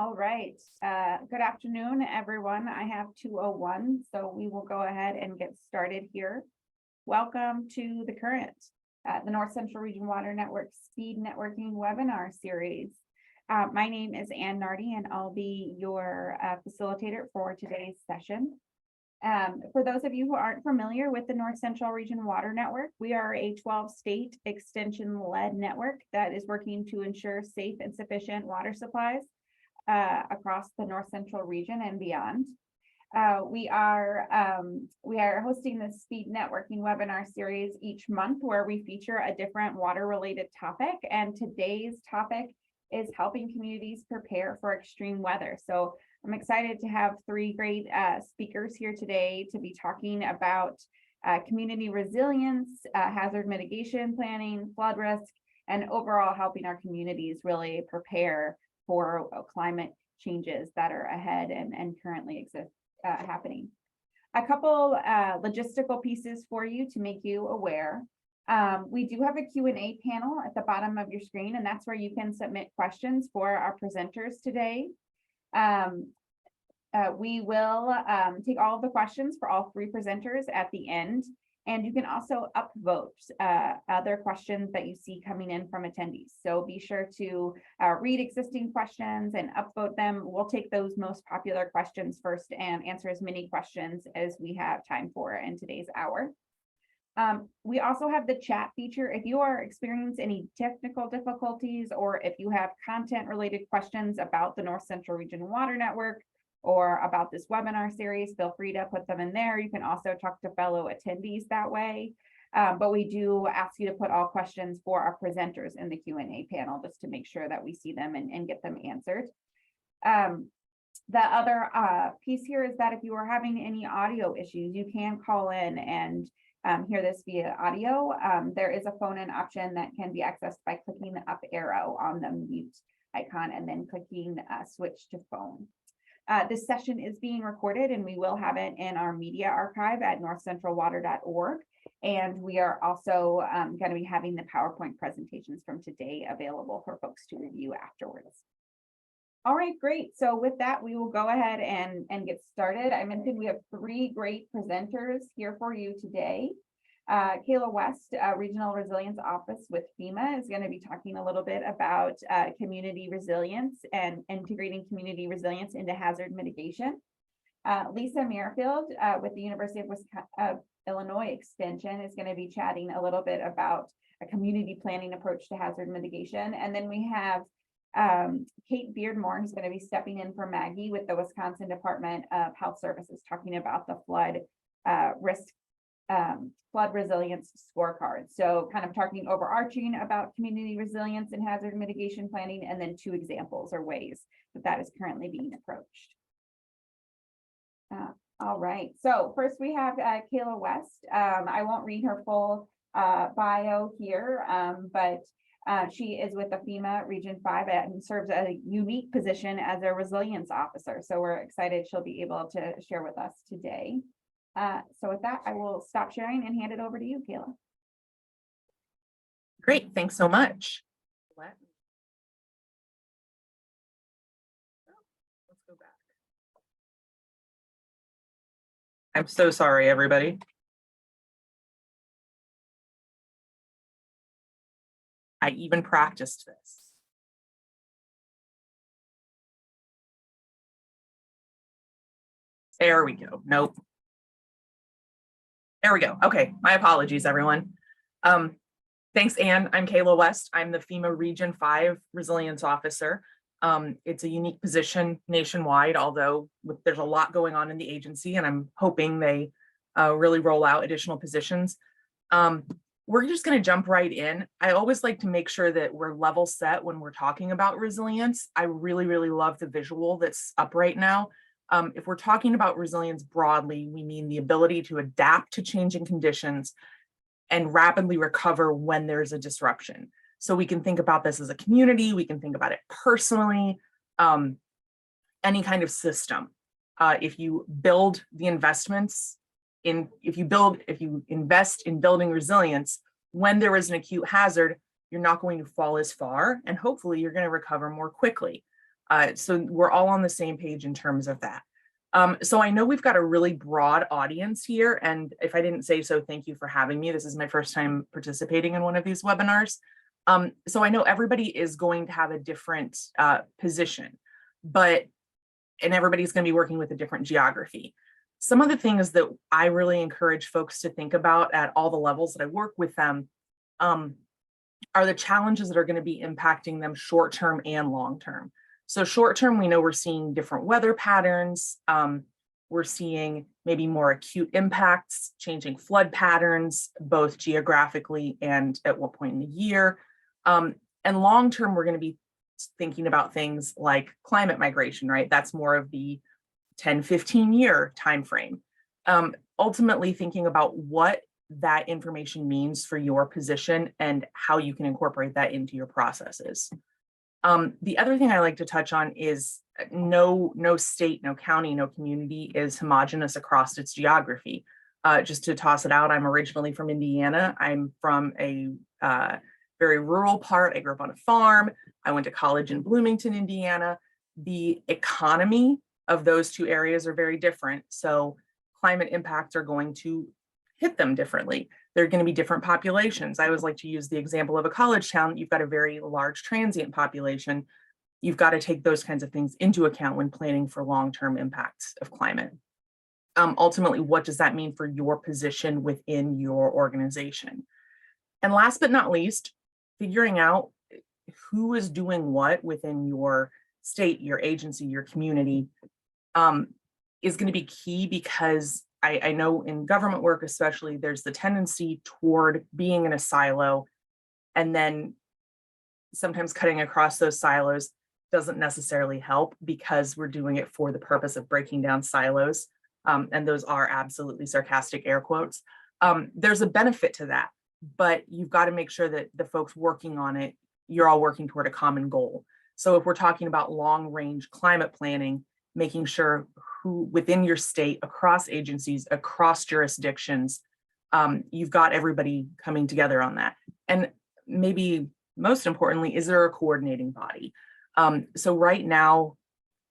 All right. Good afternoon, everyone. I have 2:01, so we will go ahead and get started here. Welcome to the current, the North Central Region Water Network Speed Networking webinar series. My name is Ann Nardi, and I'll be your facilitator for today's session. For those of you who aren't familiar with the North Central Region Water Network, we are a 12-state extension-led network that is working to ensure safe and sufficient water supplies across the North Central region and beyond. We are hosting this speed networking webinar series each month where we feature a different water related topic, and today's topic is helping communities prepare for extreme weather. So I'm excited to have three great speakers here today to be talking about community resilience, hazard mitigation planning, flood risk, and overall helping our communities really prepare for climate changes that are ahead and currently exist happening. A couple logistical pieces for you to make you aware. We do have a Q&A panel at the bottom of your screen, and that's where you can submit questions for our presenters today. We will take all of the questions for all three presenters at the end, and you can also upvote other questions that you see coming in from attendees. So be sure to read existing questions and upvote them. We'll take those most popular questions first and answer as many questions as we have time for in today's hour. We also have the chat feature. If you are experiencing any technical difficulties, or if you have content related questions about the North Central Region Water Network or about this webinar series, feel free to put them in there. You can also talk to fellow attendees that way. But we do ask you to put all questions for our presenters in the Q&A panel just to make sure that we see them and get them answered. The other piece here is that if you are having any audio issues, you can call in and hear this via audio. There is a phone in option that can be accessed by clicking the up arrow on the mute icon and then clicking switch to phone. This session is being recorded, and we will have it in our media archive at northcentralwater.org. And we are also going to be having the PowerPoint presentations from today available for folks to review afterwards. All right, great. So with that, we will go ahead and get started. I mentioned we have three great presenters here for you today. Kayla West, Regional Resilience Office with FEMA, is going to be talking a little bit about community resilience and integrating community resilience into hazard mitigation. Lisa Merrifield with the University of Illinois Extension is going to be chatting a little bit about a community planning approach to hazard mitigation. And then we have Kate Beardmore, who's going to be stepping in for Maggie with the Wisconsin Department of Health Services, talking about the flood resilience scorecard. So kind of talking overarching about community resilience and hazard mitigation planning, and then two examples or ways that is currently being approached. All right, so first we have Kayla West. I won't read her full bio here, but she is with the FEMA Region 5 and serves a unique position as a resilience officer. So we're excited she'll be able to share with us today. So with that, I will stop sharing and hand it over to you, Kayla. Great, thanks so much. Let's go back. I'm so sorry, everybody. I even practiced this. There we go. Nope. There we go. Okay, my apologies, everyone. Thanks, Ann. I'm Kayla West. I'm the FEMA Region 5 Resilience Officer. It's a unique position nationwide, although there's a lot going on in the agency, and I'm hoping they really roll out additional positions. We're just going to jump right in. I always like to make sure that we're level set when we're talking about resilience. I really, really love the visual that's up right now. If we're talking about resilience broadly, we mean the ability to adapt to changing conditions and rapidly recover when there's a disruption. So we can think about this as a community, we can think about it personally, any kind of system. If you build the investments if you invest in building resilience, when there is an acute hazard, you're not going to fall as far, and hopefully you're going to recover more quickly. So we're all on the same page in terms of that. So I know we've got a really broad audience here, and if I didn't say so, thank you for having me. This is my first time participating in one of these webinars. So I know everybody is going to have a different position, and everybody's going to be working with a different geography. Some of the things that I really encourage folks to think about at all the levels that I work with them are the challenges that are going to be impacting them short-term and long-term. So short-term, we know we're seeing different weather patterns. We're seeing maybe more acute impacts, changing flood patterns, both geographically and at what point in the year. And long-term, we're going to be thinking about things like climate migration, right? That's more of the 10, 15 year timeframe. Ultimately thinking about what that information means for your position and how you can incorporate that into your processes. The other thing I like to touch on is no state, no county, no community is homogeneous across its geography. Just to toss it out, I'm originally from Indiana. I'm from a very rural part. I grew up on a farm. I went to college in Bloomington, Indiana. The economy of those two areas are very different. So climate impacts are going to hit them differently. There are going to be different populations. I always like to use the example of a college town. You've got a very large transient population. You've got to take those kinds of things into account when planning for long-term impacts of climate. Ultimately, what does that mean for your position within your organization? And last but not least, figuring out who is doing what within your state, your agency, your community is going to be key, because I know in government work especially, there's the tendency toward being in a silo, and then sometimes cutting across those silos doesn't necessarily help, because we're doing it for the purpose of breaking down silos. And those are absolutely sarcastic air quotes. There's a benefit to that, but you've got to make sure that the folks working on it, you're all working toward a common goal. So if we're talking about long range climate planning, making sure who within your state, across agencies, across jurisdictions, you've got everybody coming together on that. And maybe most importantly, is there a coordinating body? So right now,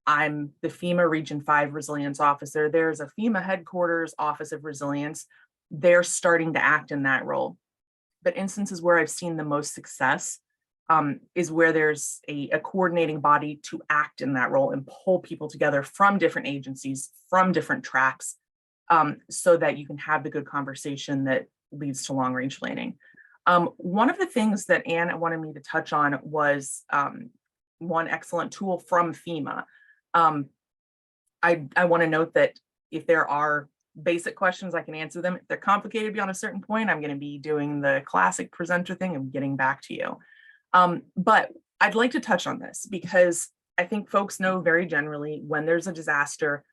I'm the FEMA Region 5 Resilience Officer. There's a FEMA Headquarters Office of Resilience. They're starting to act in that role. But instances where I've seen the most success is where there's a coordinating body to act in that role and pull people together from different agencies, from different tracks, so that you can have the good conversation that leads to long range planning. One of the things that Anne wanted me to touch on was one excellent tool from FEMA. I want to note that if there are basic questions, I can answer them. If they're complicated beyond a certain point, I'm going to be doing the classic presenter thing and getting back to you. But I'd like to touch on this because I think folks know very generally when there's a disaster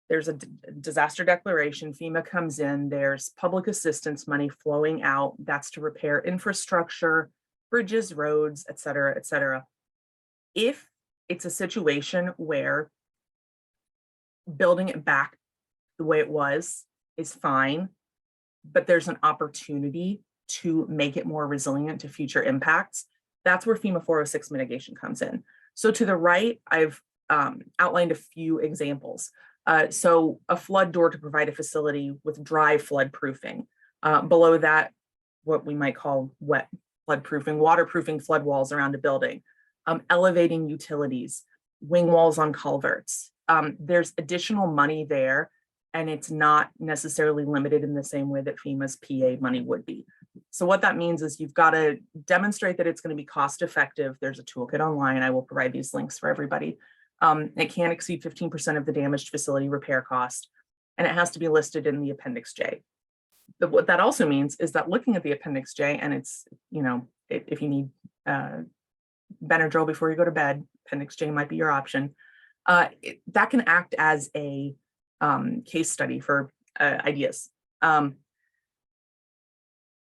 declaration, FEMA comes in, there's public assistance money flowing out. That's to repair infrastructure, bridges, roads, et cetera, et cetera. If it's a situation where building it back the way it was is fine, but there's an opportunity to make it more resilient to future impacts, that's where FEMA 406 mitigation comes in. So to the right, I've outlined a few examples. So a flood door to provide a facility with dry flood proofing. Below that, what we might call wet flood proofing, waterproofing flood walls around a building, elevating utilities, wing walls on culverts. There's additional money there, and it's not necessarily limited in the same way that FEMA's PA money would be. So what that means is you've got to demonstrate that it's going to be cost effective. There's a toolkit online. I will provide these links for everybody. It can't exceed 15% of the damaged facility repair cost, and it has to be listed in the Appendix J. But what that also means is that looking at the Appendix J, and it's, you know, if you need Benadryl before you go to bed, Appendix J might be your option. That can act as a case study for ideas.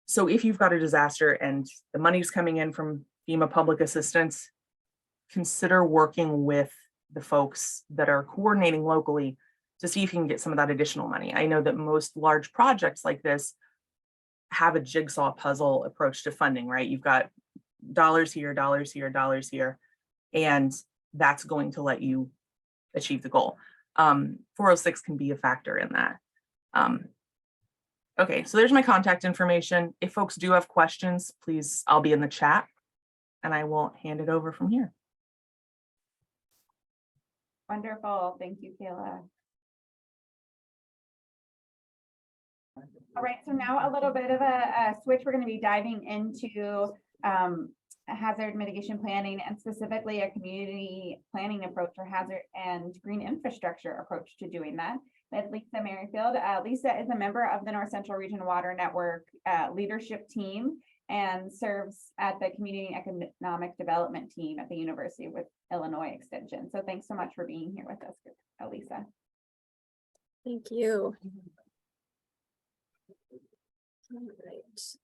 So if you've got a disaster and the money's coming in from FEMA public assistance, consider working with the folks that are coordinating locally to see if you can get some of that additional money. I know that most large projects like this have a jigsaw puzzle approach to funding, right? You've got dollars here, dollars here, dollars here, and that's going to let you achieve the goal. 406 can be a factor in that. Okay, so there's my contact information. If folks do have questions, please, I'll be in the chat and I will hand it over from here. Wonderful. Thank you, Kayla. All right, so now a little bit of a switch. We're going to be diving into hazard mitigation planning and specifically a community planning approach or hazard and green infrastructure approach to doing that. With Lisa Merrifield. Lisa is a member of the North Central Region Water Network leadership team and serves at the Community Economic Development team at the University of Illinois Extension. So thanks so much for being here with us, Lisa. Thank you. All right. Does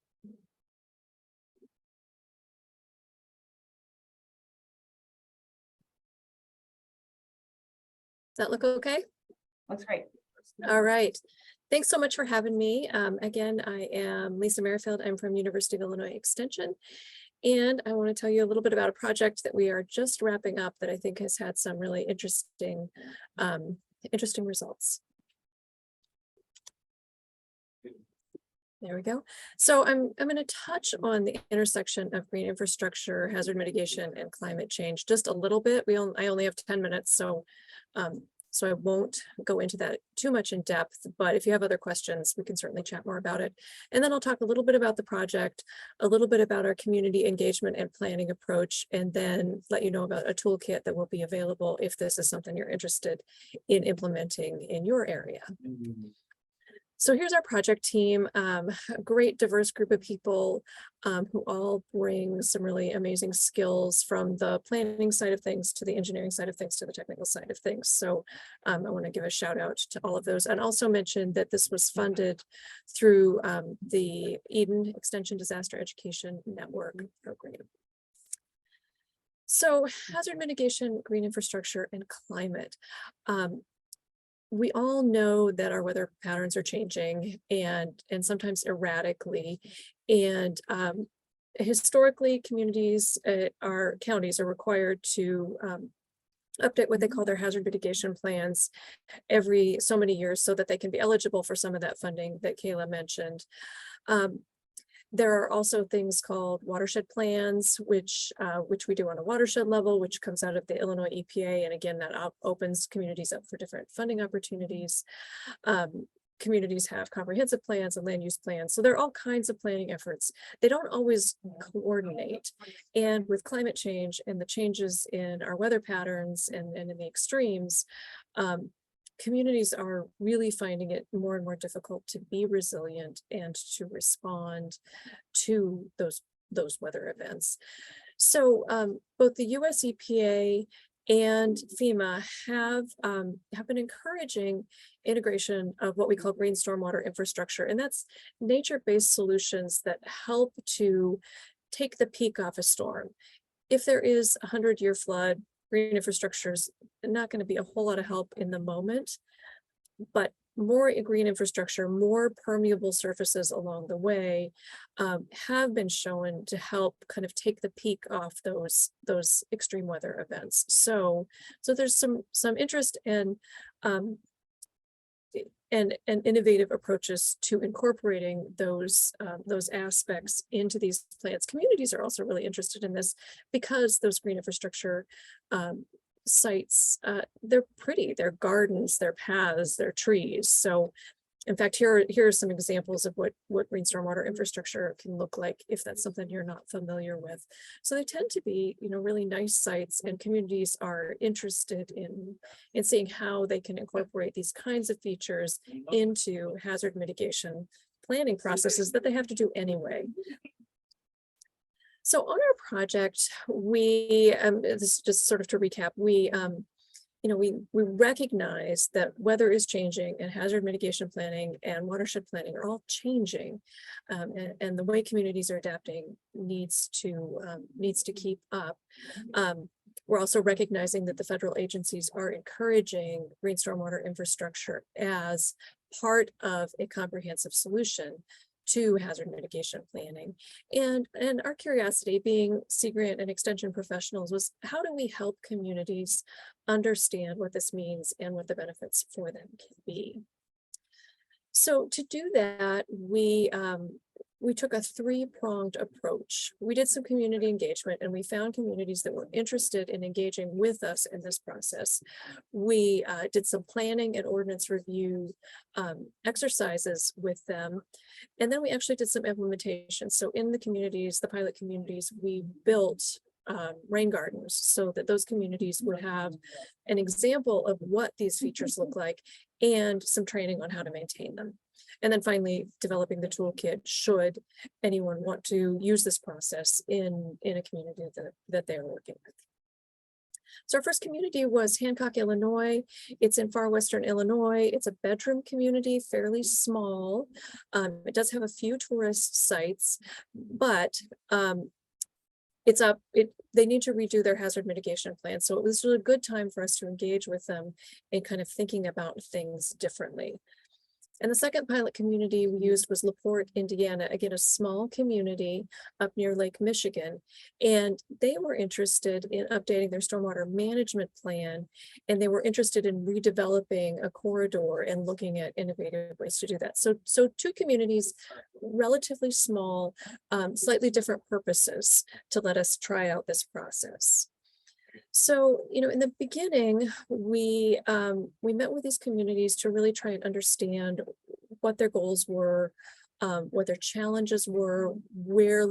that look okay? Looks great. All right. Thanks so much for having me. Again, I am Lisa Merrifield. I'm from University of Illinois Extension. And I want to tell you a little bit about a project that we are just wrapping up that I think has had some really interesting results. There we go. So I'm going to touch on the intersection of green infrastructure, hazard mitigation, and climate change just a little bit. I only have 10 minutes, so I won't go into that too much in depth, but if you have other questions, we can certainly chat more about it. And then I'll talk a little bit about the project, a little bit about our community engagement and planning approach, and then let you know about a toolkit that will be available if this is something you're interested in implementing in your area. So here's our project team, a great diverse group of people who all bring some really amazing skills from the planning side of things to the engineering side of things to the technical side of things. So I want to give a shout out to all of those and also mention that this was funded through the Eden Extension Disaster Education Network program. So hazard mitigation, green infrastructure, and climate. We all know that our weather patterns are changing and sometimes erratically. And historically, communities, our counties are required to update what they call their hazard mitigation plans every so many years so that they can be eligible for some of that funding that Kayla mentioned. There are also things called watershed plans, which we do on a watershed level, which comes out of the Illinois EPA. And again, that opens communities up for different funding opportunities. Communities have comprehensive plans and land use plans. So there are all kinds of planning efforts. They don't always coordinate. And with climate change and the changes in our weather patterns and in the extremes, communities are really finding it more and more difficult to be resilient and to respond to those weather events. So both the US EPA and FEMA have been encouraging integration of what we call green stormwater infrastructure, and that's nature-based solutions that help to take the peak off a storm. If there is a 100-year flood, green infrastructure is not going to be a whole lot of help in the moment, but more green infrastructure, more permeable surfaces along the way have been shown to help kind of take the peak off those extreme weather events. So there's some interest in and innovative approaches to incorporating those aspects into these plans. Communities are also really interested in this because those green infrastructure sites, they're pretty, they're gardens, they're paths, they're trees. So in fact, here are some examples of what green stormwater infrastructure can look like if that's something you're not familiar with. So they tend to be, really nice sites, and communities are interested in seeing how they can incorporate these kinds of features into hazard mitigation planning processes that they have to do anyway. So on our project, we, this is just sort of to recap, we recognize that weather is changing and hazard mitigation planning and watershed planning are all changing, and the way communities are adapting needs to keep up. We're also recognizing that the federal agencies are encouraging green stormwater infrastructure as part of a comprehensive solution to hazard mitigation planning. And our curiosity, being Sea Grant and Extension professionals, was how do we help communities understand what this means and what the benefits for them can be? So to do that, we took a three-pronged approach. We did some community engagement, and we found communities that were interested in engaging with us in this process. We did some planning and ordinance review exercises with them. And then we actually did some implementation. So in the communities, the pilot communities, we built rain gardens so that those communities would have an example of what these features look like and some training on how to maintain them. And then finally, developing the toolkit should anyone want to use this process in a community that they're working with. So our first community was Hancock, Illinois. It's in far western Illinois. It's a bedroom community, fairly small. It does have a few tourist sites, but they need to redo their hazard mitigation plan. So it was a good time for us to engage with them in kind of thinking about things differently. And the second pilot community we used was LaPorte, Indiana, again, a small community up near Lake Michigan. And they were interested in updating their stormwater management plan, and they were interested in redeveloping a corridor and looking at innovative ways to do that. So two communities, relatively small, slightly different purposes to let us try out this process. So, in the beginning, we met with these communities to really try and understand what their goals were, what their challenges were, where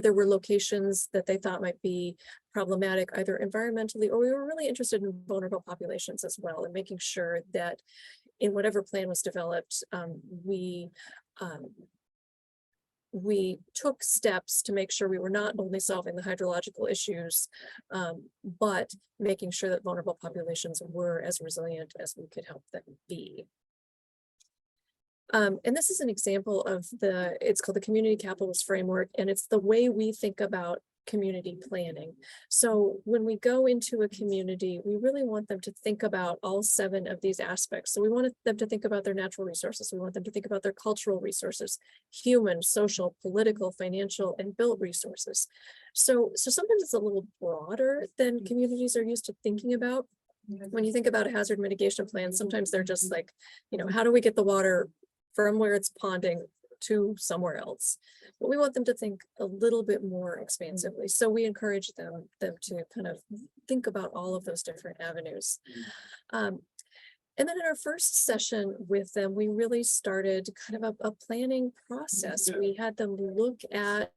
there were locations that they thought might be problematic, either environmentally, or we were really interested in vulnerable populations as well, and making sure that in whatever plan was developed, we took steps to make sure we were not only solving the hydrological issues, but making sure that vulnerable populations were as resilient as we could help them be. And this is an example of it's called the Community Capitalist Framework, and it's the way we think about community planning. So when we go into a community, we really want them to think about all 7 of these aspects. So we want them to think about their natural resources. We want them to think about their cultural resources, human, social, political, financial, and built resources. So sometimes it's a little broader than communities are used to thinking about. When you think about a hazard mitigation plan, sometimes they're just like, how do we get the water from where it's ponding to somewhere else? But we want them to think a little bit more expansively. So we encourage them to kind of think about all of those different avenues. And then in our first session with them, we really started kind of a planning process. We had them look at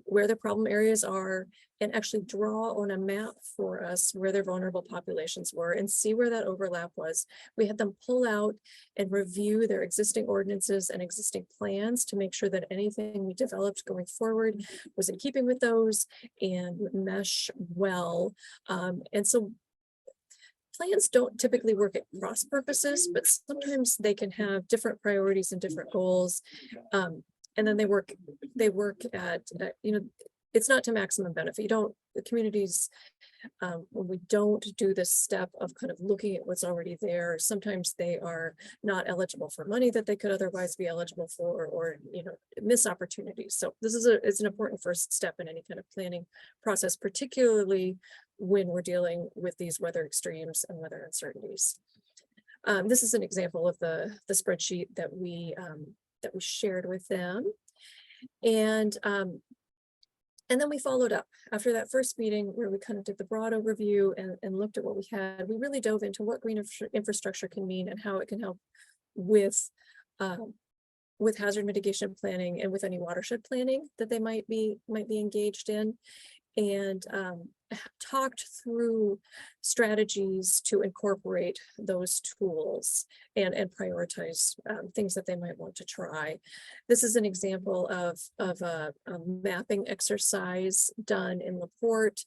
where the problem areas are and actually draw on a map for us where their vulnerable populations were and see where that overlap was. We had them pull out and review their existing ordinances and existing plans to make sure that anything we developed going forward was in keeping with those and would mesh well. And so plans don't typically work at cross purposes, but sometimes they can have different priorities and different goals. And then they work at, it's not to maximum benefit. The communities, when we don't do this step of kind of looking at what's already there, sometimes they are not eligible for money that they could otherwise be eligible for, or miss opportunities. So this is it's an important first step in any kind of planning process, particularly when we're dealing with these weather extremes and weather uncertainties. This is an example of the spreadsheet that we shared with them, and then we followed up after that first meeting where we kind of did the broad overview and looked at what we had. We really dove into what green infrastructure can mean and how it can help with hazard mitigation planning and with any watershed planning that they might be engaged in, and talked through strategies to incorporate those tools and prioritize things that they might want to try. This is an example of a mapping exercise done in LaPorte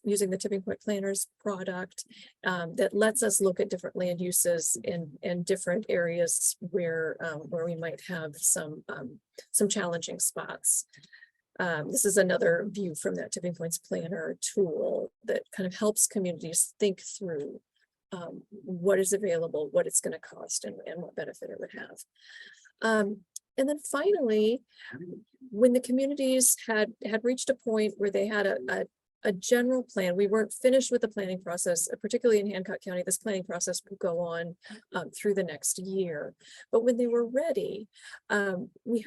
using the Tipping Point Planners product that lets us look at different land uses in different areas where we might have some challenging spots. This is another view from that Tipping Points Planner tool that kind of helps communities think through what is available, what it's going to cost, and what benefit it would have. And then finally, when the communities had reached a point where they had a general plan, we weren't finished with the planning process, particularly in Hancock County. This planning process would go on through the next year. But when they were ready, we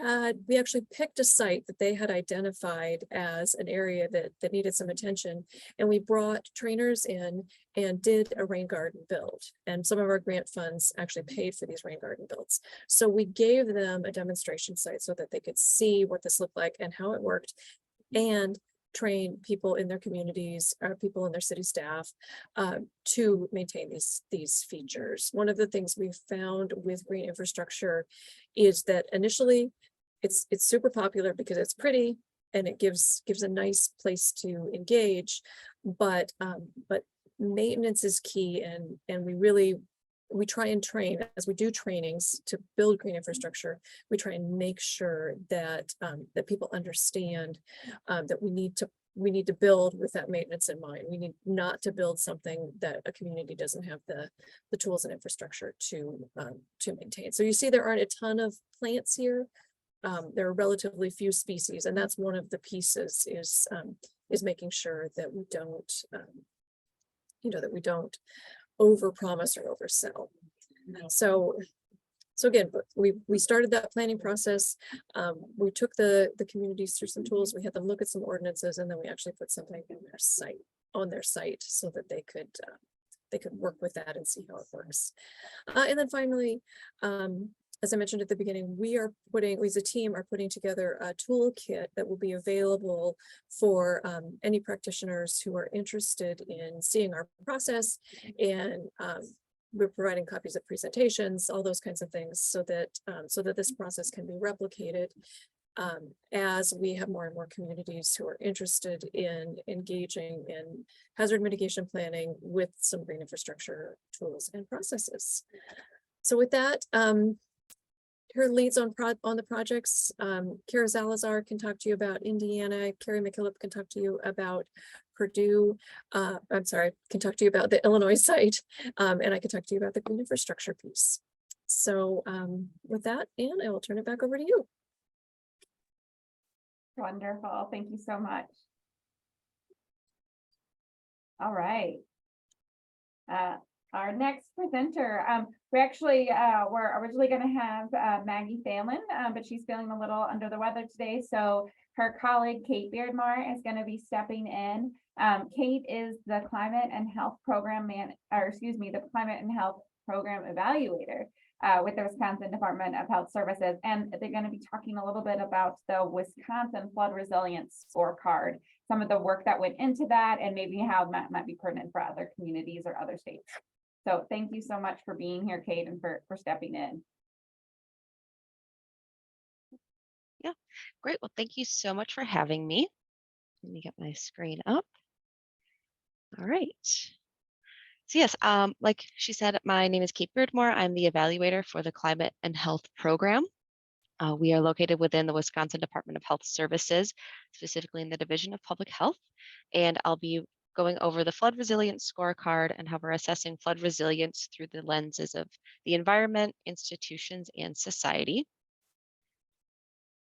actually picked a site that they had identified as an area that needed some attention, and we brought trainers in and did a rain garden build. And some of our grant funds actually paid for these rain garden builds. So we gave them a demonstration site so that they could see what this looked like and how it worked, and train people in their communities or people in their city staff to maintain these features. One of the things we found with green infrastructure is that initially it's super popular because it's pretty and it gives a nice place to engage, but maintenance is key, and we try and train, as we do trainings to build green infrastructure, we try and make sure that that people understand that we need to build with that maintenance in mind. We need not to build something that a community doesn't have the tools and infrastructure to maintain. So you see there aren't a ton of plants here. There are relatively few species, and that's one of the pieces is making sure that we don't that we don't overpromise or oversell. So again, we started that planning process. We took the communities through some tools. We had them look at some ordinances, and then we actually put something on their site so that they could work with that and see how it works. And then finally, as I mentioned at the beginning, we as a team are putting together a toolkit that will be available for any practitioners who are interested in seeing our process, and we're providing copies of presentations, all those kinds of things, so that this process can be replicated as we have more and more communities who are interested in engaging in hazard mitigation planning with some green infrastructure tools and processes. So with that, her leads on the projects. Kara Zalazar can talk to you about Indiana. Carrie McKillop can talk to you about Purdue. Can talk to you about the Illinois site, and I can talk to you about the green infrastructure piece. So with that, Anne, I will turn it back over to you. Wonderful. Thank you so much. All right. Our next presenter, we actually were originally going to have Maggie Phelan, but she's feeling a little under the weather today. So her colleague, Kate Beardmore, is going to be stepping in. Kate is the Climate and Health Program the Climate and Health Program Evaluator with the Wisconsin Department of Health Services. And they're going to be talking a little bit about the Wisconsin Flood Resilience Scorecard, some of the work that went into that, and maybe how that might be pertinent for other communities or other states. So thank you so much for being here, Kate, and for stepping in. Yeah, great. Well, thank you so much for having me. Let me get my screen up. All right. So yes, like she said, my name is Kate Beardmore. I'm the evaluator for the Climate and Health Program. We are located within the Wisconsin Department of Health Services, specifically in the Division of Public Health. And I'll be going over the flood resilience scorecard and how we're assessing flood resilience through the lenses of the environment, institutions, and society.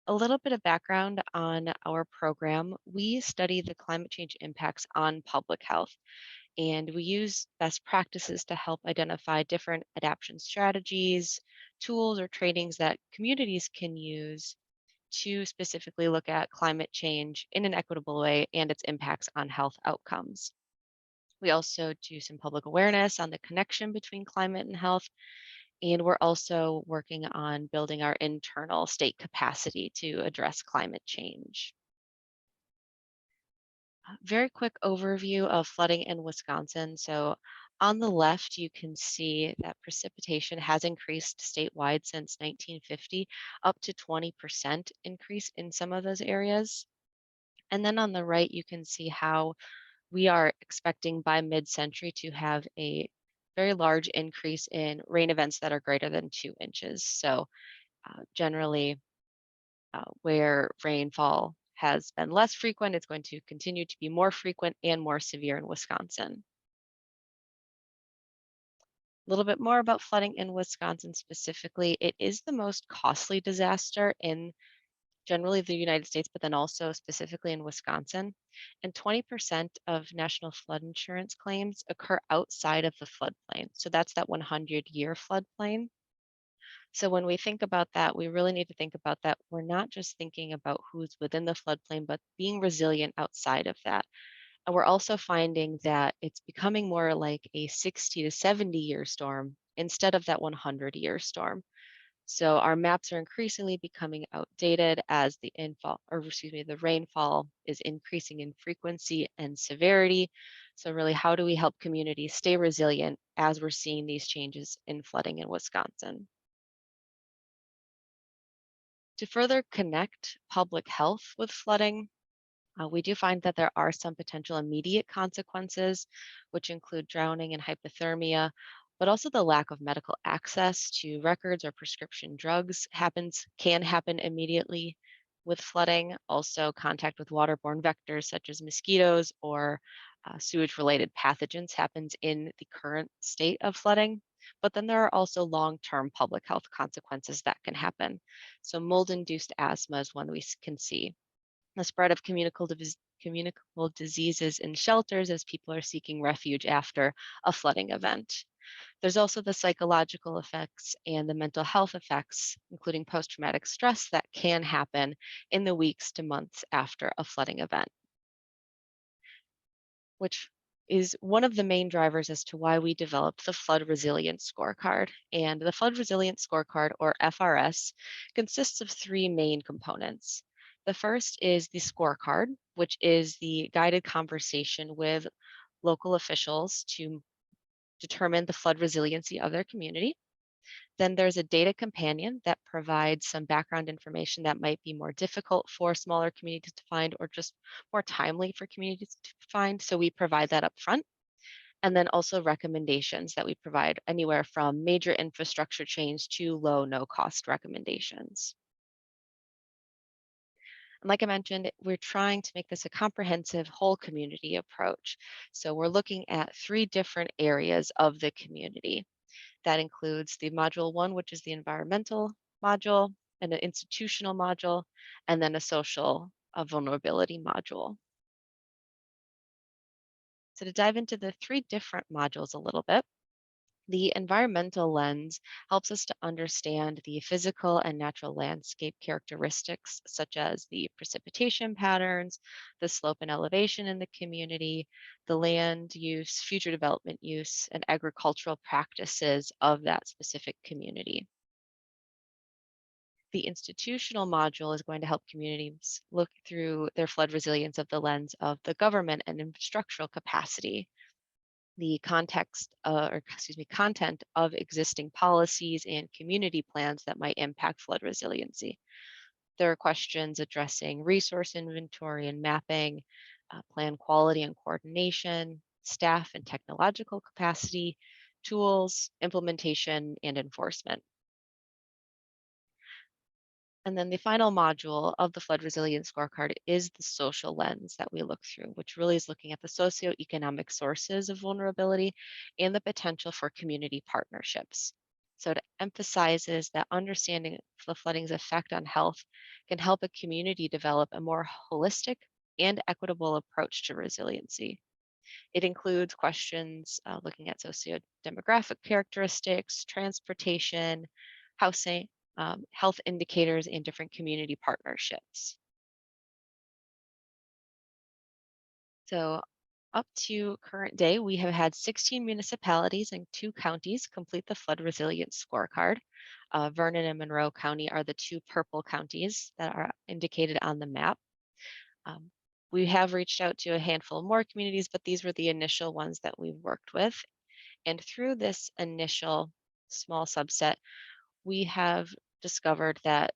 A little bit of background on our program. We study the climate change impacts on public health, and we use best practices to help identify different adaptation strategies, tools, or trainings that communities can use to specifically look at climate change in an equitable way and its impacts on health outcomes. We also do some public awareness on the connection between climate and health, and we're also working on building our internal state capacity to address climate change. Very quick overview of flooding in Wisconsin. So on the left, you can see that precipitation has increased statewide since 1950, up to 20% increase in some of those areas. And then on the right, you can see how we are expecting by mid-century to have a very large increase in rain events that are greater than 2 inches. So generally, where rainfall has been less frequent, it's going to continue to be more frequent and more severe in Wisconsin. little bit more about flooding in Wisconsin specifically. It is the most costly disaster in generally the United States, but then also specifically in Wisconsin. And 20% of national flood insurance claims occur outside of the floodplain. So that's that 100-year floodplain. So when we think about that, we really need to think about that. We're not just thinking about who's within the floodplain, but being resilient outside of that. And we're also finding that it's becoming more like a 60 to 70-year storm instead of that 100-year storm. So our maps are increasingly becoming outdated as the the rainfall is increasing in frequency and severity. So really, how do we help communities stay resilient as we're seeing these changes in flooding in Wisconsin? To further connect public health with flooding, we do find that there are some potential immediate consequences, which include drowning and hypothermia, but also the lack of medical access to records or prescription drugs can happen immediately with flooding. Also, contact with waterborne vectors such as mosquitoes or sewage-related pathogens happens in the current state of flooding. But then there are also long-term public health consequences that can happen. So mold-induced asthma is one can see the spread of communicable diseases in shelters as people are seeking refuge after a flooding event. There's also the psychological effects and the mental health effects, including post traumatic stress, that can happen in the weeks to months after a flooding event, which is one of the main drivers as to why we developed the Flood Resilience Scorecard. And the Flood Resilience Scorecard, or FRS, consists of three main components. The first is the scorecard, which is the guided conversation with local officials to determine the flood resiliency of their community. Then there's a data companion that provides some background information that might be more difficult for smaller communities to find or just more timely for communities to find. So we provide that up front. And then also recommendations that we provide anywhere from major infrastructure change to low, no cost recommendations. And like I mentioned, we're trying to make this a comprehensive whole community approach. So we're looking at three different areas of the community. That includes the module one, which is the environmental module, and an institutional module, and then a social vulnerability module. So to dive into the three different modules a little bit, the environmental lens helps us to understand the physical and natural landscape characteristics, such as the precipitation patterns, the slope and elevation in the community, the land use, future development use, and agricultural practices of that specific community. The institutional module is going to help communities look through their flood resilience of the lens of the government and infrastructural capacity, the content of existing policies and community plans that might impact flood resiliency. There are questions addressing resource inventory and mapping, plan quality and coordination, staff and technological capacity, tools, implementation, and enforcement. And then the final module of the flood resilience scorecard is the social lens that we look through, which really is looking at the socioeconomic sources of vulnerability and the potential for community partnerships. So it emphasizes that understanding the flooding's effect on health can help a community develop a more holistic and equitable approach to resiliency. It includes questions looking at socio-demographic characteristics, transportation, housing, health indicators, and different community partnerships. So up to current day, we have had 16 municipalities and 2 counties complete the flood resilience scorecard. Vernon and Monroe County are the 2 purple counties that are indicated on the map. We have reached out to a handful more communities, but these were the initial ones that we've worked with. And through this initial small subset, we have discovered that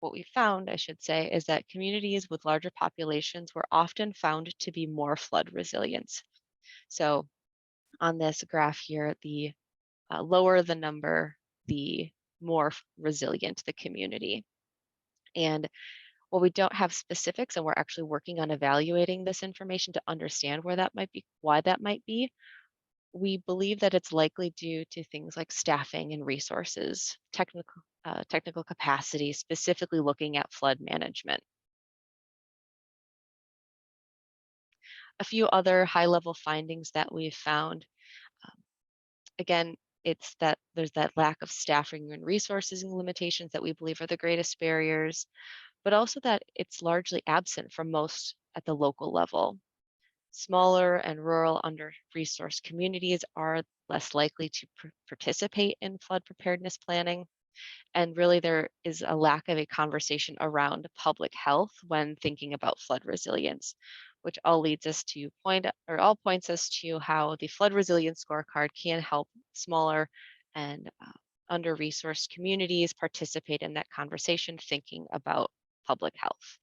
what we found, I should say, is that communities with larger populations were often found to be more flood resilient. So on this graph here, the lower the number, the more resilient the community. And while we don't have specifics and we're actually working on evaluating this information to understand where that might be, why that might be, we believe that it's likely due to things like staffing and resources, technical capacity, specifically looking at flood management. A few other high-level findings that we've found, um, again, it's that there's that lack of staffing and resources and limitations that we believe are the greatest barriers, but also that it's largely absent from most at the local level. Smaller and rural under-resourced communities are less likely to participate in flood preparedness planning. And really, there is a lack of a conversation around public health when thinking about flood resilience, which all leads us to all points us to how the flood resilience scorecard can help smaller and under-resourced communities participate in that conversation, thinking about public health.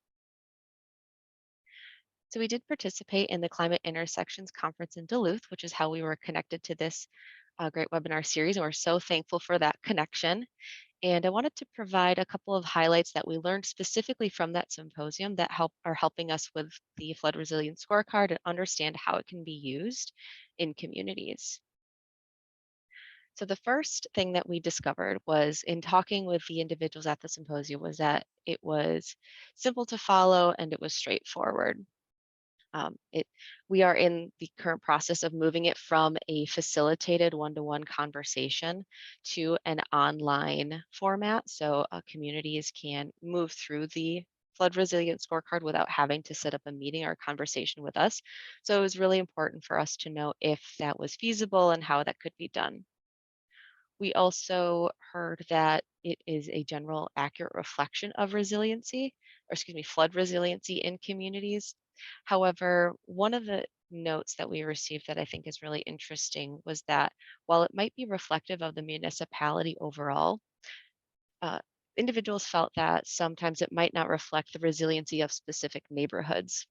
So we did participate in the Climate Intersections Conference in Duluth, which is how we were connected to this great webinar series. And we're so thankful for that connection. And I wanted to provide a couple of highlights that we learned specifically from that symposium that are helping us with the flood resilience scorecard and understand how it can be used in communities. So the first thing that we discovered was in talking with the individuals at the symposium was that it was simple to follow and it was straightforward. It We are in the current process of moving it from a facilitated one-to-one conversation to an online format, so communities can move through the flood resilience scorecard without having to set up a meeting or a conversation with us. So it was really important for us to know if that was feasible and how that could be done. We also heard that it is a general accurate reflection of resiliency, or excuse me, flood resiliency in communities. However, one of the notes that we received that I think is really interesting was that while it might be reflective of the municipality overall, uh, individuals felt that sometimes it might not reflect the resiliency of specific neighborhoods,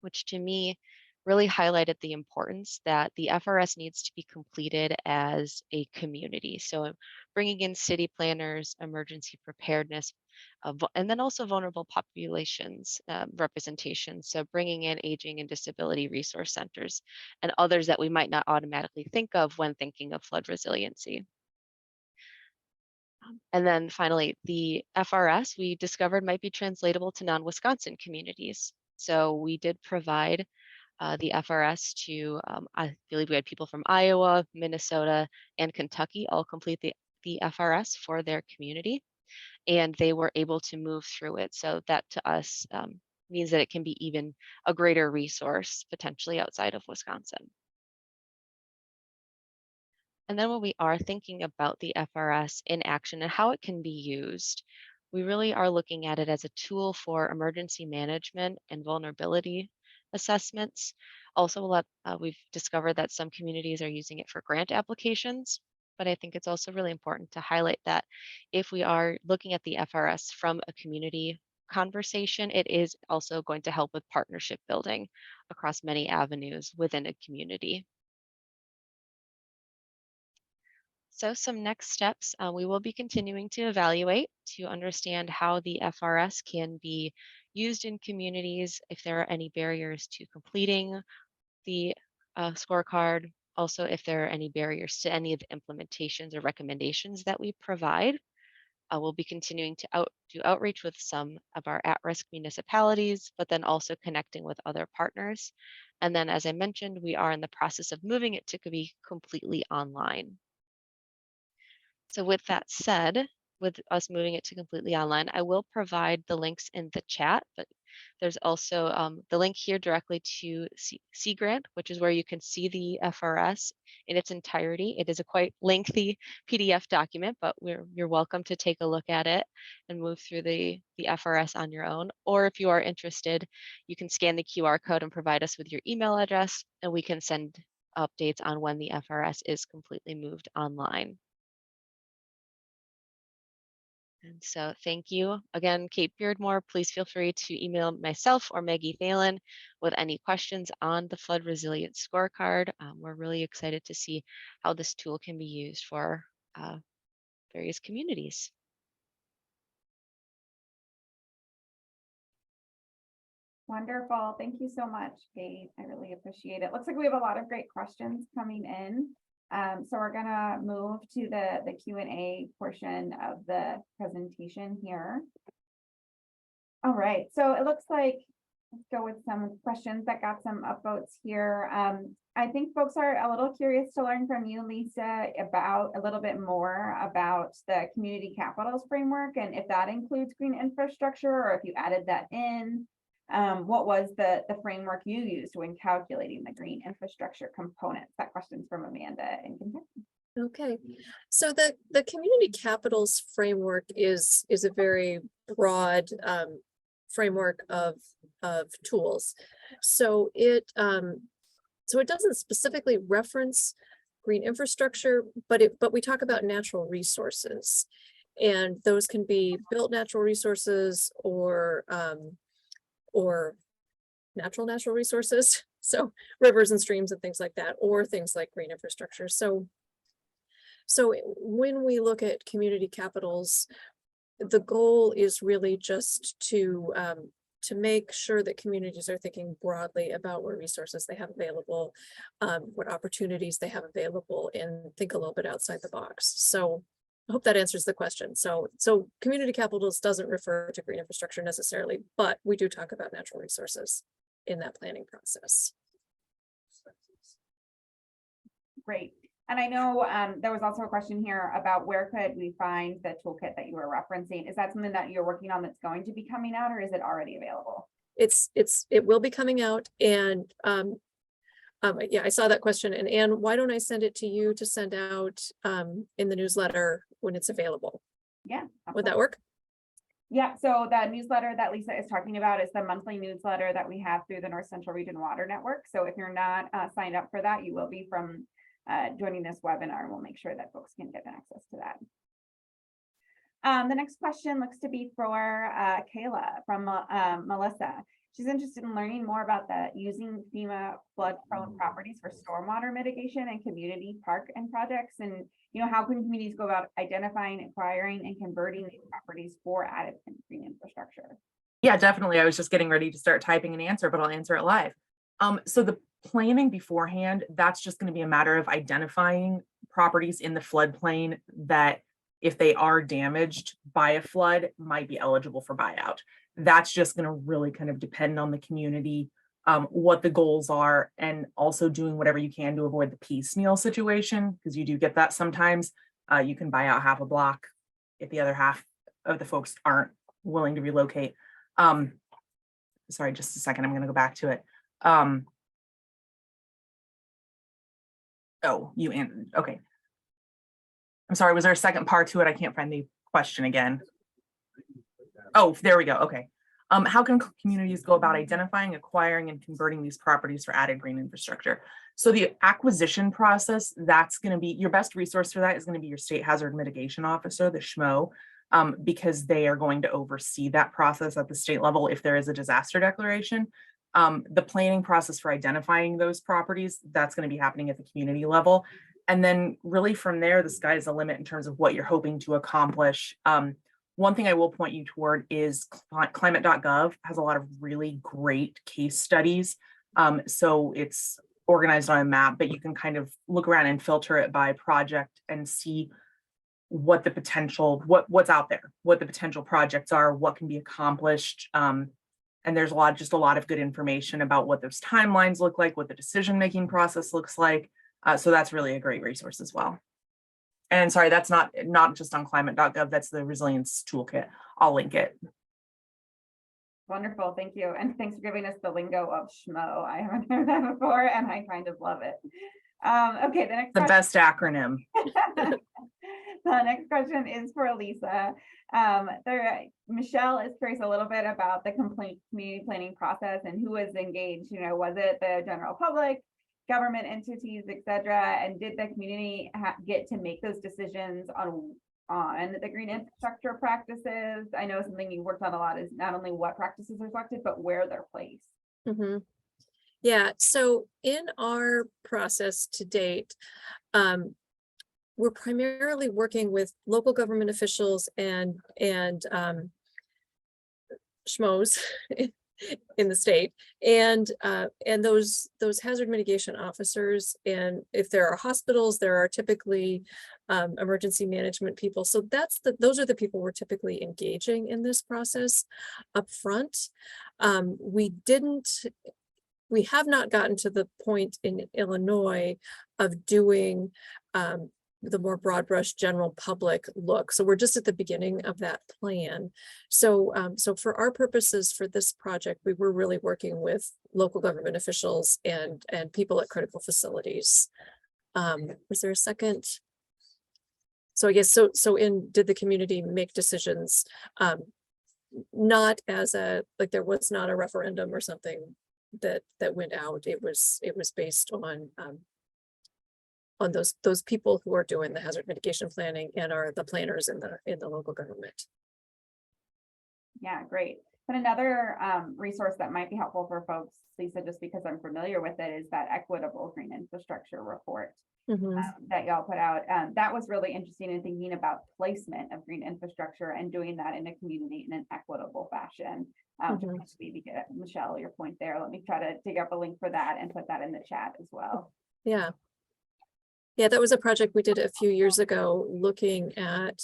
which to me really highlighted the importance that the FRS needs to be completed as a community. So bringing in city planners, emergency preparedness, and then also vulnerable populations representation. So bringing in aging and disability resource centers and others that we might not automatically think of when thinking of flood resiliency. And then finally, the FRS we discovered might be translatable to non-Wisconsin communities. So we did provide the FRS to, I believe we had people from Iowa, Minnesota, and Kentucky all complete the FRS for their community, and they were able to move through it. So that to us means that it can be even a greater resource potentially outside of Wisconsin. And then when we are thinking about the FRS in action and how it can be used, we really are looking at it as a tool for emergency management and vulnerability assessments. Also, we've discovered that some communities are using it for grant applications, but I think it's also really important to highlight that if we are looking at the FRS from a community conversation, it is also going to help with partnership building across many avenues within a community. So some next steps, we will be continuing to evaluate to understand how the FRS can be used in communities, if there are any barriers to completing the scorecard, also if there are any barriers to any of the implementations or recommendations that we provide. We'll be continuing to do outreach with some of our at-risk municipalities, but then also connecting with other partners. And then, as I mentioned, we are in the process of moving it to be completely online. So with that said, with us moving it to completely online, I will provide the links in the chat, but there's also the link here directly to Sea Grant, which is where you can see the FRS in its entirety. It is a quite lengthy PDF document, but you're welcome to take a look at it and move through the FRS on your own. Or if you are interested, you can scan the QR code and provide us with your email address, and we can send updates on when the FRS is completely moved online. And so thank you again, Kate Beardmore. Please feel free to email myself or Maggie Thalen with any questions on the flood resilience scorecard. We're really excited to see how this tool can be used for various communities. Wonderful. Thank you so much, Kate. I really appreciate it. Looks like we have a lot of great questions coming in. So we're gonna move to the Q&A portion of the presentation here. All right, so it looks like, let's go with some questions that got some upvotes here. I think folks are a little curious to learn from you, Lisa, about a little bit more about the community capitals framework and if that includes green infrastructure or if you added that in. What was the framework you used when calculating the green infrastructure components? That question's from Amanda in Kentucky. Okay, so the community capitals framework is a very broad framework of tools. So it doesn't specifically reference green infrastructure, but we talk about natural resources, and those can be built natural resources or natural resources, so rivers and streams and things like that, or things like green infrastructure. So when we look at community capitals, the goal is really just to make sure that communities are thinking broadly about what resources they have available, what opportunities they have available, and think a little bit outside the box. So I hope that answers the question. So community capitals doesn't refer to green infrastructure necessarily, but we do talk about natural resources in that planning process. Great. And I know there was also a question here about where could we find the toolkit that you were referencing? Is that something that you're working on that's going to be coming out, or is it already available? It will be coming out, and yeah, I saw that question. And Anne, why don't I send it to you to send out in the newsletter when it's available? Yeah. Would that work? Yeah, so the newsletter that Lisa is talking about is the monthly newsletter that we have through the North Central Region Water Network. So if you're not signed up for that, you will be from joining this webinar, and we'll make sure that folks can get access to that. The next question looks to be for Kayla from Melissa. She's interested in learning more about using FEMA flood-prone properties for stormwater mitigation and community park and projects, and how can communities go about identifying, acquiring, and converting these properties for added green infrastructure? Yeah, definitely. I was just getting ready to start typing an answer, but I'll answer it live. So the planning beforehand, that's just going to be a matter of identifying properties in the floodplain that, if they are damaged by a flood, might be eligible for buyout. That's just going to really kind of depend on the community, what the goals are, and also doing whatever you can to avoid the piecemeal situation, because you do get that sometimes. You can buy out half a block if the other half of the folks aren't willing to relocate. Sorry, just a second, I'm going to go back to it. Oh, you answered. Okay. I'm sorry, was there a second part to it? I can't find the question again. Oh, there we go. Okay. How can communities go about identifying, acquiring, and converting these properties for added green infrastructure? So the acquisition process, that's going to be your best resource for that is going to be your state hazard mitigation officer, the SHMO, because they are going to oversee that process at the state level if there is a disaster declaration. The planning process for identifying those properties, that's going to be happening at the community level. And then really from there, the sky's the limit in terms of what you're hoping to accomplish. One thing I will point you toward is climate.gov has a lot of really great case studies. So it's organized on a map, but you can kind of look around and filter it by project and see what the potential, what's out there, what the potential projects are, what can be accomplished. And there's just a lot of good information about what those timelines look like, what the decision-making process looks like. So that's really a great resource as well. And sorry, that's not just on climate.gov, that's the resilience toolkit. I'll link it. Wonderful, thank you. And thanks for giving us the lingo of SHMO. I haven't heard that before, and I kind of love it. Okay, the best acronym. The next question is for Lisa. Michelle is curious a little bit about the community planning process and who was engaged. Was it the general public, government entities, etc.? And did the community get to make those decisions on the green infrastructure practices? I know something you worked on a lot is not only what practices are selected, but where they're placed. Mm-hmm. Yeah, so in our process to date, we're primarily working with local government officials and SHMOs in the state. And those hazard mitigation officers, and if there are hospitals, there are typically emergency management people. So those are the people we're typically engaging in this process up front. We have not gotten to the point in Illinois of doing the more broad brush general public look. So we're just at the beginning of that plan. So for our purposes for this project, we were really working with local government officials and people at critical facilities. Was there a second? So I guess did the community make decisions? Not as like there was not a referendum or something that went out. It was based on those people who are doing the hazard mitigation planning and are the planners in the local government. Yeah, great. But another resource that might be helpful for folks, Lisa, just because I'm familiar with it, is that equitable green infrastructure report that y'all put out. That was really interesting in thinking about placement of green infrastructure and doing that in a community in an equitable fashion. Maybe get Michelle, your point there. Let me try to dig up a link for that and put that in the chat as well. Yeah, that was a project we did a few years ago, looking at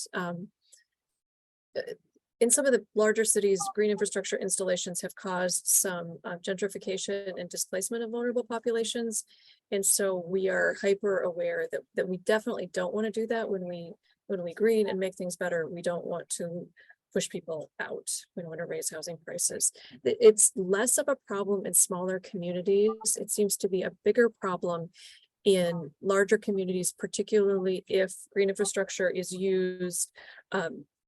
in some of the larger cities, green infrastructure installations have caused some gentrification and displacement of vulnerable populations. And so we are hyper aware that we definitely don't want to do that when we green and make things better. We don't want to push people out. We don't want to raise housing prices. It's less of a problem in smaller communities. It seems to be a bigger problem in larger communities, particularly if green infrastructure is used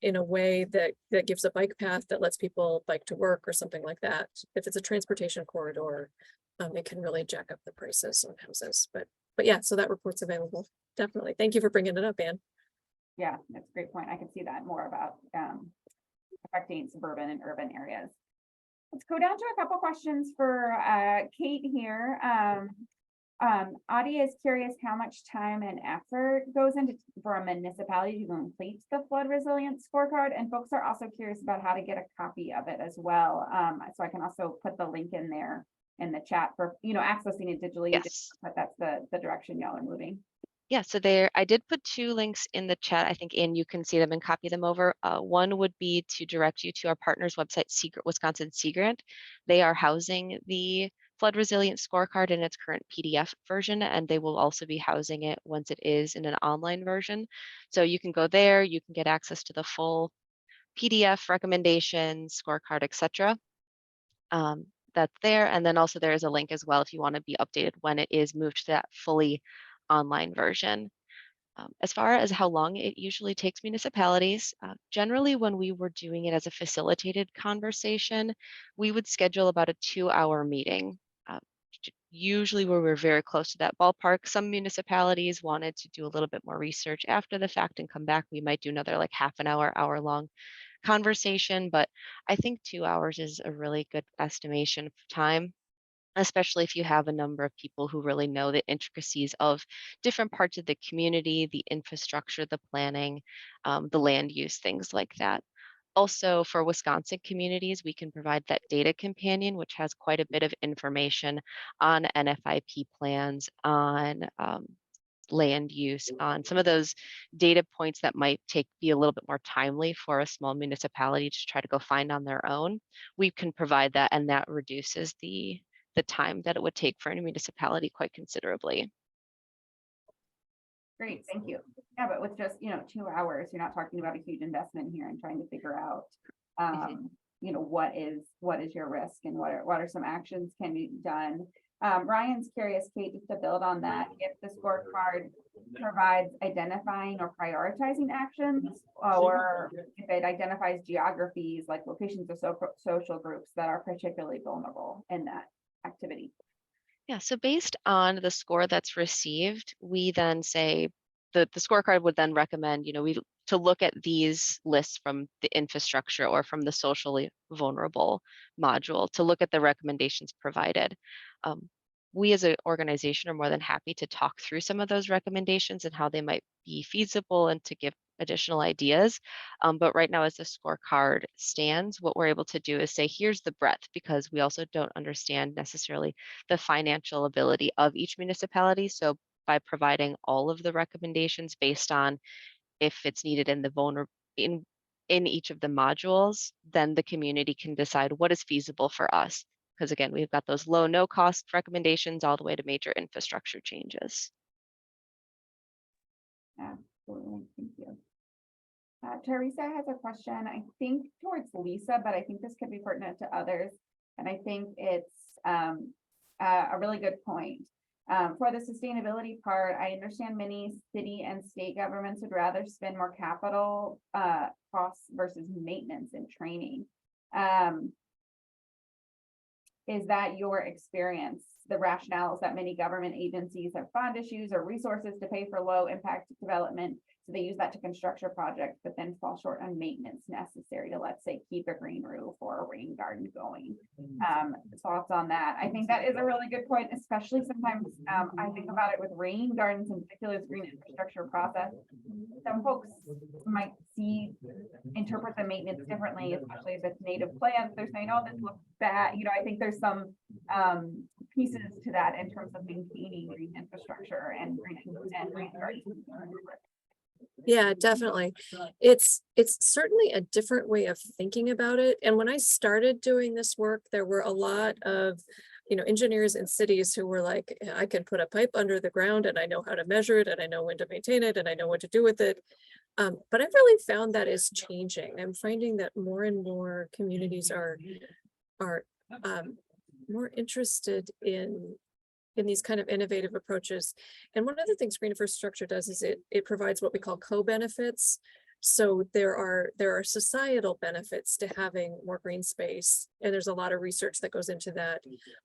in a way that gives a bike path that lets people bike to work or something like that. If it's a transportation corridor, it can really jack up the prices on houses. But yeah, so that report's available. Definitely. Thank you for bringing it up, Anne. Yeah, that's a great point. I can see that more about affecting suburban and urban areas. Let's go down to a couple questions for Kate here. Audie is curious how much time and effort goes into for a municipality to complete the flood resilience scorecard, and folks are also curious about how to get a copy of it as well. So I can also put the link in there in the chat for accessing it digitally. Yes. But that's the direction y'all are moving. Yeah, so I did put 2 links in the chat, I think, and you can see them and copy them over. One would be to direct you to our partner's website, Wisconsin Sea Grant. They are housing the flood resilience scorecard in its current PDF version, and they will also be housing it once it is in an online version. So you can go there, you can get access to the full PDF recommendations, scorecard, etc. That's there. And then also there is a link as well if you want to be updated when it is moved to that fully online version. As far as how long it usually takes municipalities, generally when we were doing it as a facilitated conversation, we would schedule about a 2-hour meeting. Usually where we're very close to that ballpark. Some municipalities wanted to do a little bit more research after the fact and come back. We might do another like half an hour, hour-long conversation, but I think 2 hours is a really good estimation of time, especially if you have a number of people who really know the intricacies of different parts of the community, the infrastructure, the planning, the land use, things like that. Also, for Wisconsin communities, we can provide that data companion, which has quite a bit of information on NFIP plans, on land use, on some of those data points that might be a little bit more timely for a small municipality to try to go find on their own. We can provide that, and that reduces the time that it would take for a municipality quite considerably. Great, thank you. Yeah, but with just 2 hours, you're not talking about a huge investment here and trying to figure out what is your risk and what are some actions can be done. Ryan's curious, Kate, just to build on that, if the scorecard provides identifying or prioritizing actions, or if it identifies geographies like locations of social groups that are particularly vulnerable in that activity. Yeah, so based on the score that's received, we then say the scorecard would then recommend, to look at these lists from the infrastructure or from the socially vulnerable module to look at the recommendations provided. We as an organization are more than happy to talk through some of those recommendations and how they might be feasible and to give additional ideas. But right now, as the scorecard stands, what we're able to do is say, here's the breadth, because we also don't understand necessarily the financial ability of each municipality. So by providing all of the recommendations based on if it's needed in the in each of the modules, then the community can decide what is feasible for us. Because again, we've got those low, no cost recommendations all the way to major infrastructure changes. Absolutely, thank you. Teresa has a question, I think towards Lisa, but I think this could be pertinent to others. And I think it's a really good point. For the sustainability part, I understand many city and state governments would rather spend more capital costs versus maintenance and training. Is that your experience? The rationale is that many government agencies have fund issues or resources to pay for low impact development. So they use that to construct a project, but then fall short on maintenance necessary to, let's say, keep a green roof or a rain garden going. Thoughts on that? I think that is a really good point, especially sometimes I think about it with rain gardens in particular, green infrastructure process. Some folks might interpret the maintenance differently, especially if it's native plants. They're saying, oh, this looks bad. You know, I think there's some pieces to that in terms of maintaining green infrastructure and green gardens. Yeah, definitely. It's certainly a different way of thinking about it. And when I started doing this work, there were a lot of, engineers in cities who were like, I can put a pipe under the ground and I know how to measure it and I know when to maintain it and I know what to do with it. But I've really found that is changing. I'm finding that more and more communities are more interested in these kind of innovative approaches. And one of the things green infrastructure does is it provides what we call co-benefits. So there are societal benefits to having more green space. And there's a lot of research that goes into that.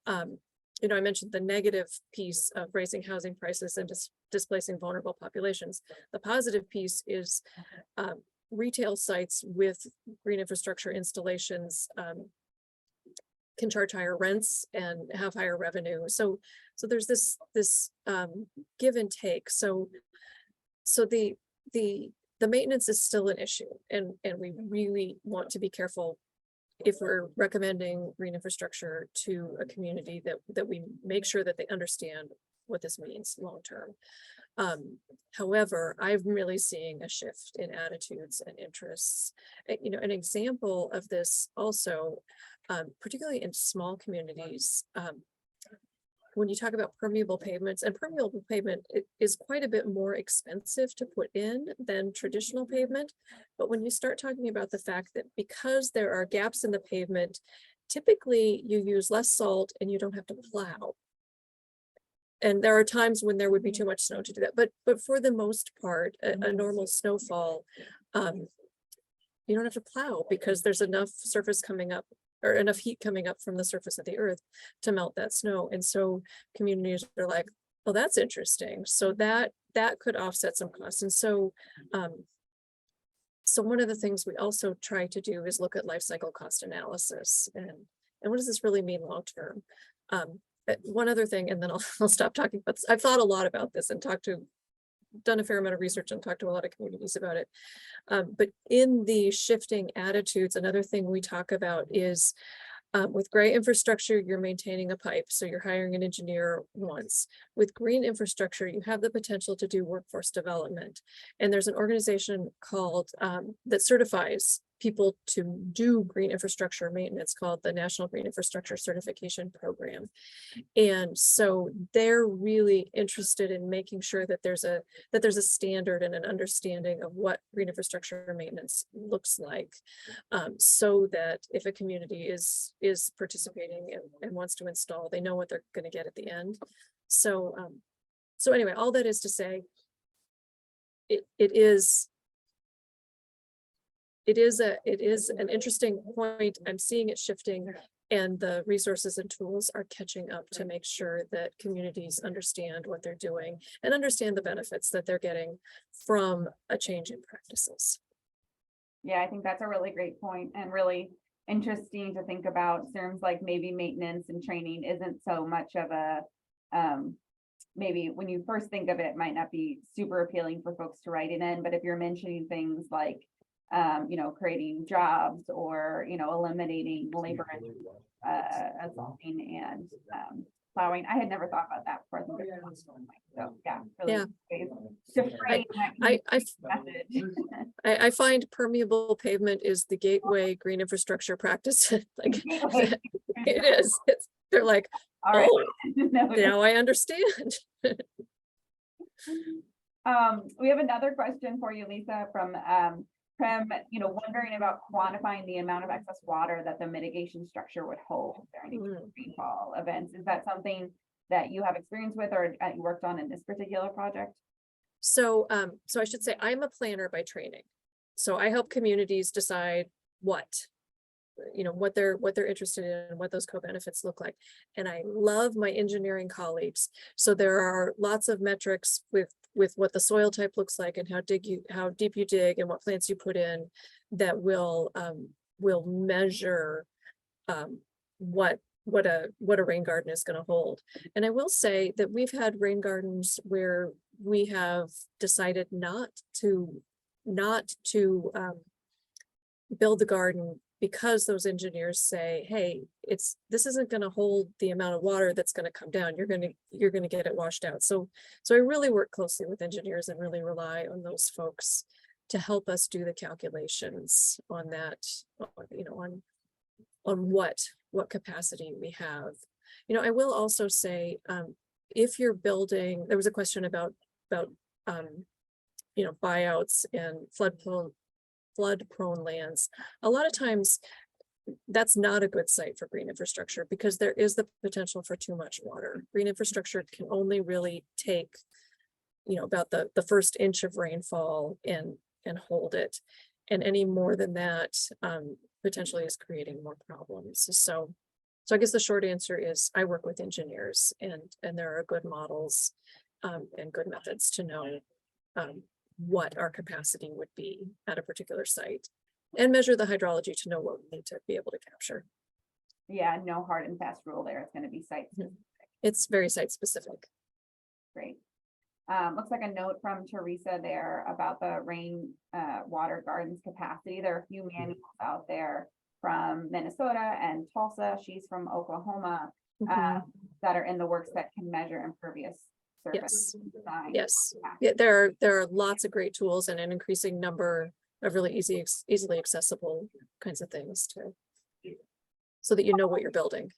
I mentioned the negative piece of raising housing prices and displacing vulnerable populations. The positive piece is retail sites with green infrastructure installations can charge higher rents and have higher revenue. So there's this give and take. So the maintenance is still an issue, and we really want to be careful if we're recommending green infrastructure to a community that we make sure that they understand what this means long term. However, I'm really seeing a shift in attitudes and interests. An example of this also, particularly in small communities, when you talk about permeable pavements, and permeable pavement is quite a bit more expensive to put in than traditional pavement. But when you start talking about the fact that because there are gaps in the pavement, typically you use less salt and you don't have to plow. And there are times when there would be too much snow to do that. But for the most part, a normal snowfall, you don't have to plow because there's enough surface coming up, or enough heat coming up from the surface of the earth to melt that snow. And so communities are like, well, that's interesting. So that could offset some costs. And so one of the things we also try to do is look at life cycle cost analysis and what does this really mean long term? One other thing, and then I'll stop talking about this. I've thought a lot about this and done a fair amount of research and talked to a lot of communities about it. But in the shifting attitudes, another thing we talk about is with gray infrastructure, you're maintaining a pipe, so you're hiring an engineer once. With green infrastructure, you have the potential to do workforce development. And there's an organization called that certifies people to do green infrastructure maintenance called the National Green Infrastructure Certification Program. And so they're really interested in making sure that there's a standard and an understanding of what green infrastructure maintenance looks like, so that if a community is participating and wants to install, they know what they're going to get at the end. So anyway, all that is to say, it is an interesting point. I'm seeing it shifting, and the resources and tools are catching up to make sure that communities understand what they're doing and understand the benefits that they're getting from a change in practices. Yeah, I think that's a really great point and really interesting to think about. Terms like maybe maintenance and training isn't so much of a maybe when you first think of it, might not be super appealing for folks to write it in, but if you're mentioning things like, creating jobs or, eliminating labor assaulting and plowing, I had never thought about that before. I think that's awesome. So yeah, really Yeah. ways to frame that message. I find permeable pavement is the gateway green infrastructure practice. Like Gateway. it is. They're like, All right. oh, No, now I understand. we have another question for you, Lisa, from Prem, wondering about quantifying the amount of excess water that the mitigation structure would hold during rainfall events. Is that something that you have experience with or you worked on in this particular project? So, so I should say I'm a planner by training. So I help communities decide what they're interested in, what those co-benefits look like. And I love my engineering colleagues. So there are lots of metrics with what the soil type looks like and how deep you dig and what plants you put in that will measure what a rain garden is going to hold. And I will say that we've had rain gardens where we have decided not to build the garden because those engineers say, hey, this isn't going to hold the amount of water that's going to come down. You're going to get it washed out. So I really work closely with engineers and really rely on those folks to help us do the calculations on that, on what capacity we have. I will also say, if you're building, there was a question about buyouts and flood prone lands. A lot of times that's not a good site for green infrastructure because there is the potential for too much water. Green infrastructure can only really take, about the first inch of rainfall and hold it. And any more than that potentially is creating more problems. So I guess the short answer is I work with engineers and there are good models and good methods to know what our capacity would be at a particular site and measure the hydrology to know what we need to be able to capture. Yeah, no hard and fast rule there. It's going to be site specific. It's very site specific. Great. Looks like a note from Teresa there about the rain water gardens capacity. There are a few manuals out there from Minnesota and Tulsa. She's from Oklahoma that are in the works that can measure impervious surface. Yes. Yeah, there are lots of great tools and an increasing number of really easily accessible kinds of things too, so that you know what you're building.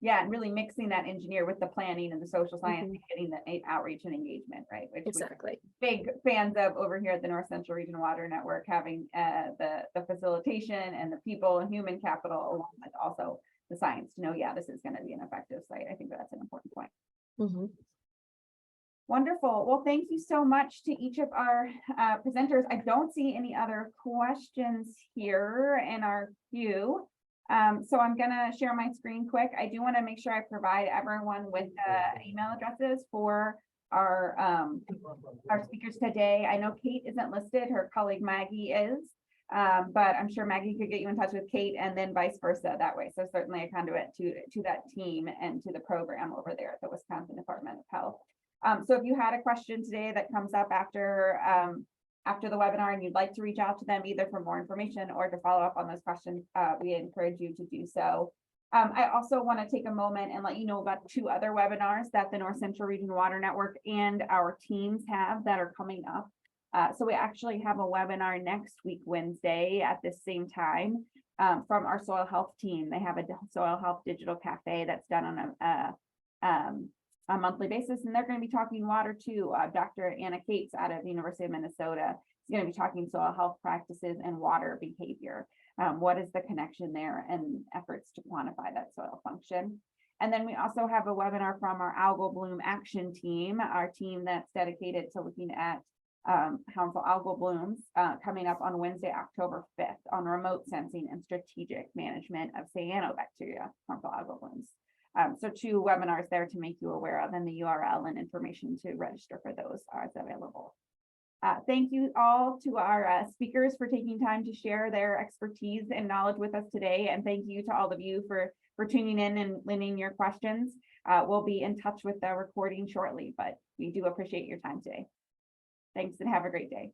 Yeah, and really mixing that engineer with the planning and the social science and getting the outreach and engagement, right? Which exactly. we're big fans of over here at the North Central Region Water Network, having the facilitation and the people and human capital along with also the science to know, yeah, this is going to be an effective site. I think that's an important point. Wonderful. Well, thank you so much to each of our presenters. I don't see any other questions here in our queue. So I'm going to share my screen quick. I do want to make sure I provide everyone with email addresses for our speakers today. I know Kate isn't listed. Her colleague Maggie is, but I'm sure Maggie could get you in touch with Kate and then vice versa that way. So certainly a conduit to that team and to the program over there at the Wisconsin Department of Health. So if you had a question today that comes up after the webinar and you'd like to reach out to them either for more information or to follow up on those questions, we encourage you to do so. I also want to take a moment and let you know about 2 other webinars that the North Central Region Water Network and our teams have that are coming up. So we actually have a webinar next week, Wednesday at the same time from our soil health team. They have a soil health digital cafe that's done on a monthly basis, and they're going to be talking water too. Dr. Anna Cates out of the University of Minnesota is going to be talking soil health practices and water behavior. What is the connection there and efforts to quantify that soil function? And then we also have a webinar from our algal bloom action team, our team that's dedicated to looking at harmful algal blooms coming up on Wednesday, October 5th on remote sensing and strategic management of cyanobacteria, harmful algal blooms. So 2 webinars there to make you aware of, and the URL and information to register for those are available. Thank you all to our speakers for taking time to share their expertise and knowledge with us today. And thank you to all of you for tuning in and lending your questions. we'll be in touch with the recording shortly, but we do appreciate your time today. Thanks and have a great day.